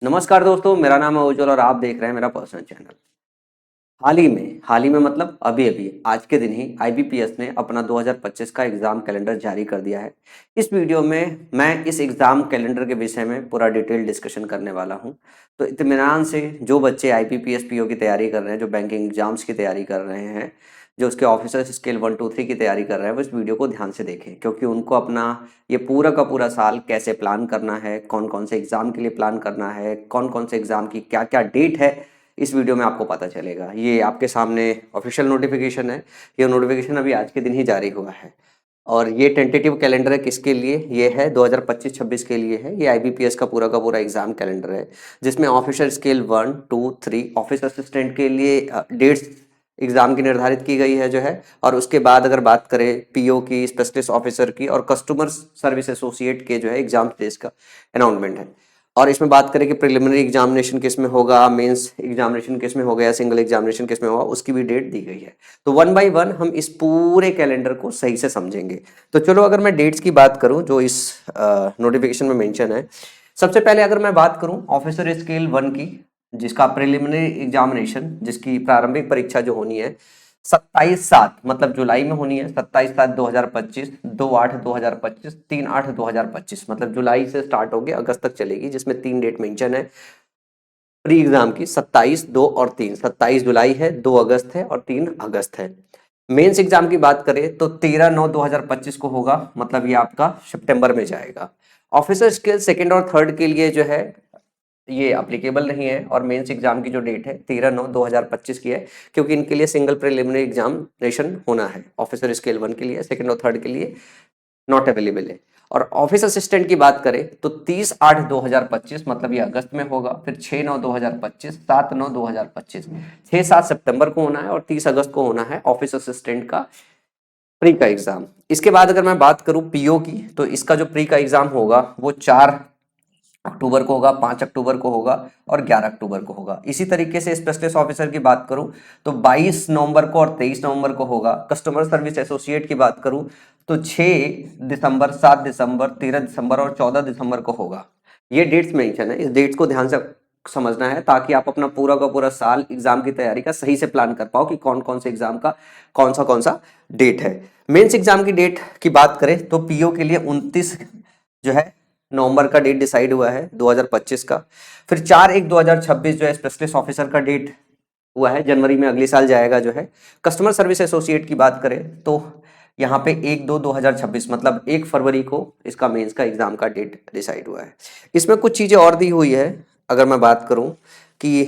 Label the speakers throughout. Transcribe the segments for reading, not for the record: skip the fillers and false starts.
Speaker 1: नमस्कार दोस्तों, मेरा नाम है उज्जवल और आप देख रहे हैं मेरा पर्सनल चैनल। हाल ही में मतलब अभी-अभी आज के दिन ही आईबीपीएस ने अपना 2025 का एग्ज़ाम कैलेंडर जारी कर दिया है। इस वीडियो में मैं इस एग्ज़ाम कैलेंडर के विषय में पूरा डिटेल डिस्कशन करने वाला हूँ। तो इत्मीनान से जो बच्चे आईबीपीएस पीओ की तैयारी कर रहे हैं, जो बैंकिंग एग्ज़ाम्स की तैयारी कर रहे हैं, जो उसके ऑफिसर्स स्केल 1, 2, 3 की तैयारी कर रहे हैं, वो इस वीडियो को ध्यान से देखें क्योंकि उनको अपना ये पूरा का पूरा साल कैसे प्लान करना है, कौन-कौन से एग्ज़ाम के लिए प्लान करना है, कौन-कौन से एग्ज़ाम की क्या-क्या डेट है, इस वीडियो में आपको पता चलेगा। ये आपके सामने ऑफिशियल नोटिफिकेशन है। ये नोटिफिकेशन अभी आज के दिन ही जारी हुआ है और ये टेंटेटिव कैलेंडर है किसके लिए? ये है 2025-26 के लिए है। ये आईबीपीएस का पूरा एग्जाम कैलेंडर है जिसमें ऑफिसर स्केल 1, 2, 3 ऑफिस असिस्टेंट के लिए डेट्स एग्जाम की निर्धारित की गई है जो है। और उसके बाद अगर बात करें पीओ की, स्पेशलिस्ट ऑफिसर की और कस्टमर सर्विस एसोसिएट के जो है एग्जाम डेट्स का अनाउंसमेंट है। और इसमें बात करें कि प्रिलिमिनरी एग्जामिनेशन किस में होगा, मेंस एग्जामिनेशन किस में होगा या सिंगल एग्जामिनेशन किस में होगा, उसकी भी डेट दी गई है। तो वन बाय वन हम इस पूरे कैलेंडर को सही से समझेंगे। तो चलो अगर मैं डेट्स की बात करूं जो इस नोटिफिकेशन में मेंशन है, सबसे पहले अगर मैं बात करूं ऑफिसर स्केल 1 की, जिसका प्रिलिमिनरी एग्जामिनेशन, जिसकी प्रारंभिक परीक्षा जो होनी है 27/7 मतलब जुलाई में होनी है। 27/7/2025, 2/8/2025, 3/8/2025 मतलब जुलाई से स्टार्ट होगी अगस्त तक चलेगी, जिसमें 3 डेट मेंशन है प्री एग्जाम की। 27, 2 और 3। 27 जुलाई है, 2 अगस्त है और 3 अगस्त है। मेंस एग्जाम की बात करें तो 13/9/2025 को होगा, मतलब ये आपका सितंबर में जाएगा। ऑफिसर स्किल सेकंड और थर्ड के लिए जो है ये अप्लीकेबल नहीं है और मेंस एग्जाम की जो डेट है 13/9/2025 की है, क्योंकि इनके लिए सिंगल प्रिलिमिनरी एग्जामिनेशन होना है। ऑफिसर स्केल 1 के लिए, सेकंड और थर्ड के लिए नॉट अवेलेबल है। और ऑफिस असिस्टेंट की बात करें तो 30/8/2025 मतलब ये अगस्त में होगा, फिर 6/9/2025, 7/9/2025, 6-7 सितंबर को होना है और 30 अगस्त को होना है ऑफिस असिस्टेंट का प्री का एग्जाम। इसके बाद अगर मैं बात करूं पीओ की, तो इसका जो प्री का एग्जाम होगा वो 4 अक्टूबर को होगा, 5 अक्टूबर को होगा और 11 अक्टूबर को होगा। इसी तरीके से स्पेशलिस्ट ऑफिसर की बात करूं तो 22 नवंबर को और 23 नवंबर को होगा। कस्टमर सर्विस एसोसिएट की बात करूं तो 6 दिसंबर, 7 दिसंबर, 13 दिसंबर और 14 दिसंबर को होगा। ये डेट्स मेंशन है, इस डेट्स को ध्यान से समझना है ताकि आप अपना पूरा का पूरा साल एग्जाम की तैयारी का सही से प्लान कर पाओ कि कौन कौन से एग्जाम का कौन सा डेट है। मेंस एग्जाम की डेट की बात करें तो पीओ के लिए 29 जो है नवंबर का डेट डिसाइड हुआ है 2025 का। फिर 4/1/2026 जो है स्पेशलिस्ट ऑफिसर का डेट हुआ है, जनवरी में अगले साल जाएगा जो है। कस्टमर सर्विस एसोसिएट की बात करें तो यहाँ पे 1/2/2026 मतलब 1 फरवरी को इसका मेंस का एग्जाम का डेट डिसाइड हुआ है। इसमें कुछ चीजें और दी हुई है। अगर मैं बात करूं कि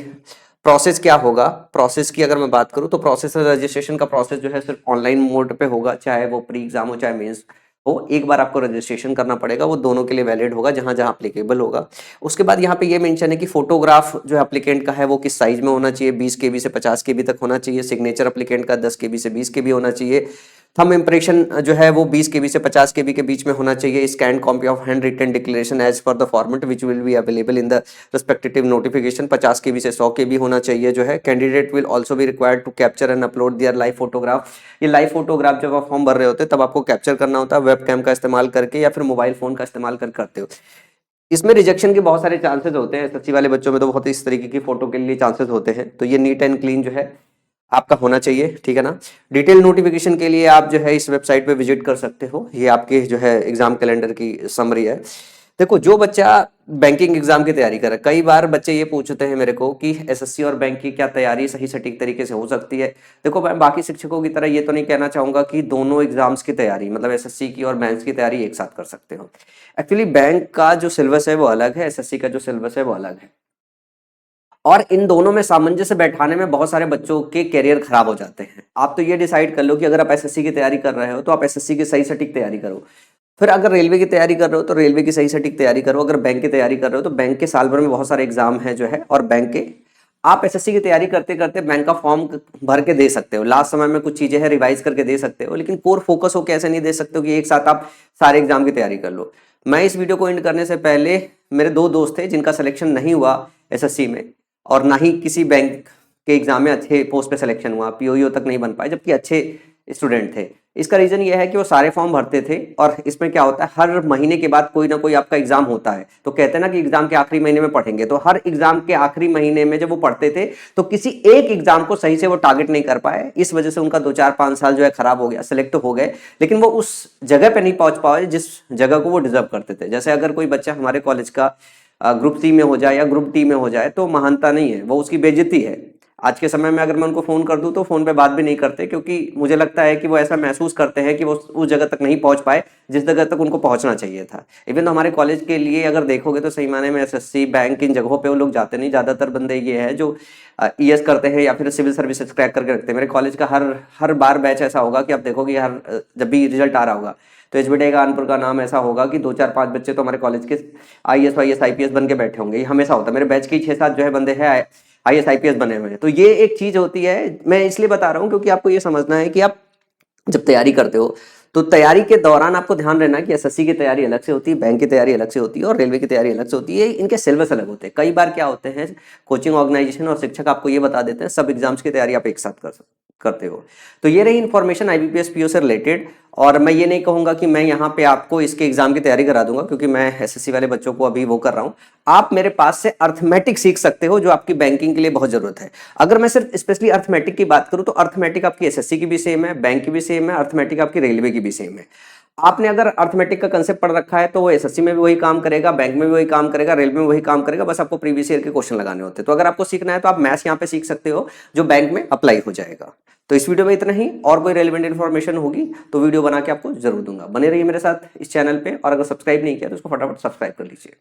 Speaker 1: प्रोसेस क्या होगा, प्रोसेस की अगर मैं बात करूं तो प्रोसेस रजिस्ट्रेशन का प्रोसेस जो है सिर्फ ऑनलाइन मोड पे होगा, चाहे वो प्री एग्जाम हो चाहे मेंस हो। एक बार आपको रजिस्ट्रेशन करना पड़ेगा, वो दोनों के लिए वैलिड होगा जहां जहां एप्लीकेबल होगा। उसके बाद यहाँ पे ये मेंशन है कि फोटोग्राफ जो एप्लीकेंट का है वो किस साइज में होना चाहिए, 20 केबी से 50 केबी तक होना चाहिए। सिग्नेचर एप्लीकेंट का 10 केबी से 20 केबी होना चाहिए। थंब इंप्रेशन जो है वो 20 केबी से 50 केबी के बीच में होना चाहिए। Scan copy of handwritten declaration as per the format which will be available in the respective notification 50 KB से 100 केबी होना चाहिए जो है। Candidate will also be required to capture and upload their live photograph. ये live photograph जब आप form भर रहे होते हैं तब आपको कैप्चर करना होता है वेब कैम का इस्तेमाल करके या फिर मोबाइल फोन का इस्तेमाल कर करते हो। इसमें रिजेक्शन के बहुत सारे चांसेस होते हैं। एसएससी वाले बच्चों में तो बहुत इस तरीके की फोटो के लिए चांसेस होते हैं, तो ये नीट एंड क्लीन जो है आपका होना चाहिए, ठीक है ना। डिटेल नोटिफिकेशन के लिए आप जो है इस वेबसाइट पे विजिट कर सकते हो। ये आपके जो है एग्जाम कैलेंडर की समरी है। देखो, जो बच्चा बैंकिंग एग्जाम की तैयारी कर रहा है, कई बार बच्चे ये पूछते हैं मेरे को कि एसएससी और बैंक की क्या तैयारी सही सटीक तरीके से हो सकती है। देखो, मैं बाकी शिक्षकों की तरह ये तो नहीं कहना चाहूंगा कि दोनों एग्जाम्स की तैयारी मतलब एसएससी की और बैंक की तैयारी एक साथ कर सकते हो। एक्चुअली बैंक का जो सिलेबस है वो अलग है, एसएससी का जो सिलेबस है वो अलग है और इन दोनों में सामंजस्य बैठाने में बहुत सारे बच्चों के करियर खराब हो जाते हैं। आप तो ये डिसाइड कर लो कि अगर आप एसएससी की तैयारी कर रहे हो तो आप एसएससी की सही सटीक तैयारी करो। फिर अगर रेलवे की तैयारी कर रहे हो तो रेलवे की सही सटीक तैयारी करो। अगर बैंक की तैयारी कर रहे हो तो बैंक के साल भर में बहुत सारे एग्जाम है जो है, और बैंक के आप एसएससी की तैयारी करते करते बैंक का फॉर्म भर के दे सकते हो। लास्ट समय में कुछ चीजें हैं रिवाइज करके दे सकते हो, लेकिन कोर फोकस हो कैसे नहीं दे सकते हो कि एक साथ आप सारे एग्जाम की तैयारी कर लो। मैं इस वीडियो को एंड करने से पहले, मेरे 2 दोस्त थे जिनका सिलेक्शन नहीं हुआ एसएससी में और ना ही किसी बैंक के एग्जाम में अच्छे पोस्ट पे सिलेक्शन हुआ, पीओईओ तक नहीं बन पाए, जबकि अच्छे स्टूडेंट थे। इसका रीजन ये है कि वो सारे फॉर्म भरते थे और इसमें क्या होता है, हर महीने के बाद कोई ना कोई आपका एग्जाम होता है। तो कहते हैं ना कि एग्जाम के आखिरी महीने में पढ़ेंगे, तो हर एग्जाम के आखिरी महीने में जब वो पढ़ते थे तो किसी एक एग्जाम को सही से वो टारगेट नहीं कर पाए। इस वजह से उनका 2 4 5 साल जो है खराब हो गया। सेलेक्ट तो हो गए लेकिन वो उस जगह पे नहीं पहुंच पाए जिस जगह को वो डिजर्व करते थे। जैसे अगर कोई बच्चा हमारे कॉलेज का ग्रुप सी में हो जाए या ग्रुप डी में हो जाए तो महानता नहीं है, वो उसकी बेइज्जती है। आज के समय में अगर मैं उनको फोन कर दूं तो फोन पे बात भी नहीं करते, क्योंकि मुझे लगता है कि वो ऐसा महसूस करते हैं कि वो उस जगह तक नहीं पहुंच पाए जिस जगह तक उनको पहुंचना चाहिए था। इवन तो हमारे कॉलेज के लिए अगर देखोगे तो सही माने में एसएससी बैंक इन जगहों पे वो लोग जाते नहीं। ज्यादातर बंदे ये है जो ईएस करते हैं या फिर सिविल सर्विसेज क्रैक करके रखते हैं। मेरे कॉलेज का हर हर बार बैच ऐसा होगा कि आप देखोगे हर जब भी रिजल्ट आ रहा होगा तो एसबीटी कानपुर का नाम ऐसा होगा कि 2 4 5 बच्चे तो हमारे कॉलेज के आईएएस वाईएएस आईपीएस बन के बैठे होंगे। ये हमेशा होता है। मेरे बैच के 6 7 जो है बंदे हैं आईएएस आईपीएस बने हुए हैं। तो ये एक चीज होती है, मैं इसलिए बता रहा हूँ क्योंकि आपको ये समझना है कि आप जब तैयारी करते हो तो तैयारी के दौरान आपको ध्यान रहना है कि एसएससी की तैयारी अलग से होती है, बैंक की तैयारी अलग से होती है और रेलवे की तैयारी अलग से होती है। इनके सिलेबस अलग होते हैं। कई बार क्या होते हैं, कोचिंग ऑर्गेनाइजेशन और शिक्षक आपको ये बता देते हैं सब एग्जाम्स की तैयारी आप एक साथ करते हो। तो ये रही इन्फॉर्मेशन आईबीपीएस पीओ से रिलेटेड। और मैं ये नहीं कहूंगा कि मैं यहाँ पे आपको इसके एग्जाम की तैयारी करा दूंगा, क्योंकि मैं एसएससी वाले बच्चों को अभी वो कर रहा हूँ। आप मेरे पास से अर्थमेटिक सीख सकते हो जो आपकी बैंकिंग के लिए बहुत जरूरत है। अगर मैं सिर्फ स्पेशली अर्थमेटिक की बात करूं तो अर्थमेटिक आपकी एसएससी की भी सेम है, बैंक की भी सेम है, अर्थमेटिक आपकी रेलवे की भी सेम है। आपने अगर अर्थमेटिक का कंसेप्ट पढ़ रखा है तो वो एसएससी में भी वही काम करेगा, बैंक में भी वही काम करेगा, रेलवे में वही काम करेगा। बस आपको प्रीवियस ईयर के क्वेश्चन लगाने होते हैं। तो अगर आपको सीखना है तो आप मैथ्स यहाँ पे सीख सकते हो जो बैंक में अप्लाई हो जाएगा। तो इस वीडियो में इतना ही। और कोई रेलिवेंट इन्फॉर्मेशन होगी तो वीडियो बना के आपको जरूर दूंगा। बने रहिए मेरे साथ इस चैनल पे, और अगर सब्सक्राइब नहीं किया तो उसको फटाफट सब्सक्राइब कर लीजिए।